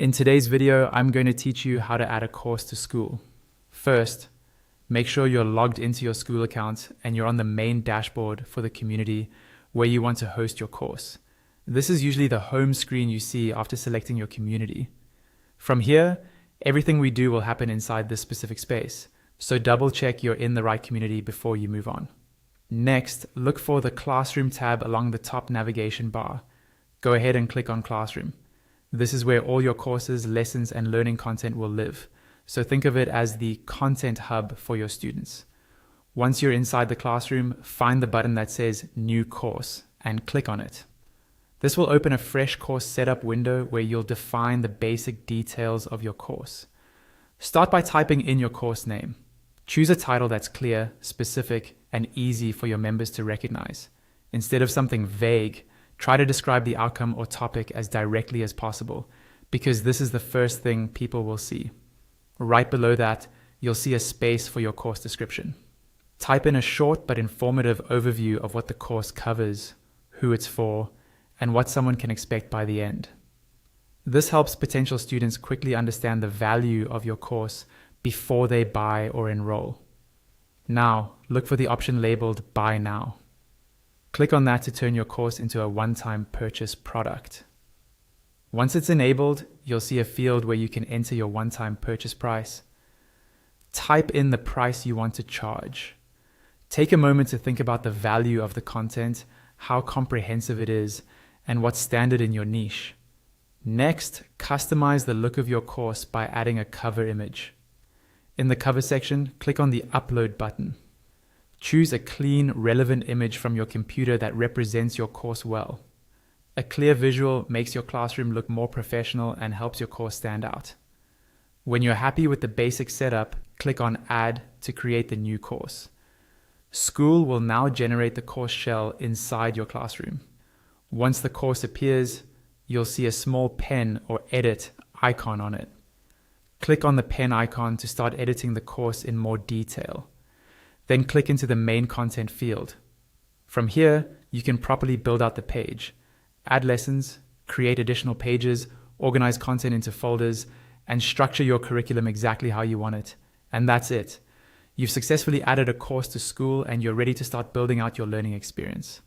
In today's video, I'm going to teach you how to add a course to Skool. First, make sure you're logged into your Skool account and you're on the main dashboard for the community where you want to host your course. This is usually the home screen you see after selecting your community. From here, everything we do will happen inside this specific space, so double check you're in the right community before you move on. Next, look for the Classroom tab along the top navigation bar. Go ahead and click on Classroom. This is where all your courses, lessons, and learning content will live. So think of it as the content hub for your students. Once you're inside the classroom, find the button that says New Course and click on it. This will open a fresh course setup window where you'll define the basic details of your course. Start by typing in your course name. Choose a title that's clear, specific, and easy for your members to recognize. Instead of something vague, try to describe the outcome or topic as directly as possible, because this is the first thing people will see. Right below that, you'll see a space for your course description. Type in a short but informative overview of what the course covers, who it's for, and what someone can expect by the end. This helps potential students quickly understand the value of your course before they buy or enroll. Now, look for the option labeled Buy Now. Click on that to turn your course into a one-time purchase product. Once it's enabled, you'll see a field where you can enter your one-time purchase price. Type in the price you want to charge. Take a moment to think about the value of the content, how comprehensive it is, and what's standard in your niche. Next, customize the look of your course by adding a cover image. In the cover section, click on the Upload button. Choose a clean, relevant image from your computer that represents your course well. A clear visual makes your classroom look more professional and helps your course stand out. When you're happy with the basic setup, click on Add to create the new course. Skool will now generate the course shell inside your classroom. Once the course appears, you'll see a small pen or edit icon on it. Click on the pen icon to start editing the course in more detail. Then click into the main content field. From here, you can properly build out the page, add lessons, create additional pages, organize content into folders, and structure your curriculum exactly how you want it. And that's it. You've successfully added a course to Skool and you're ready to start building out your learning experience.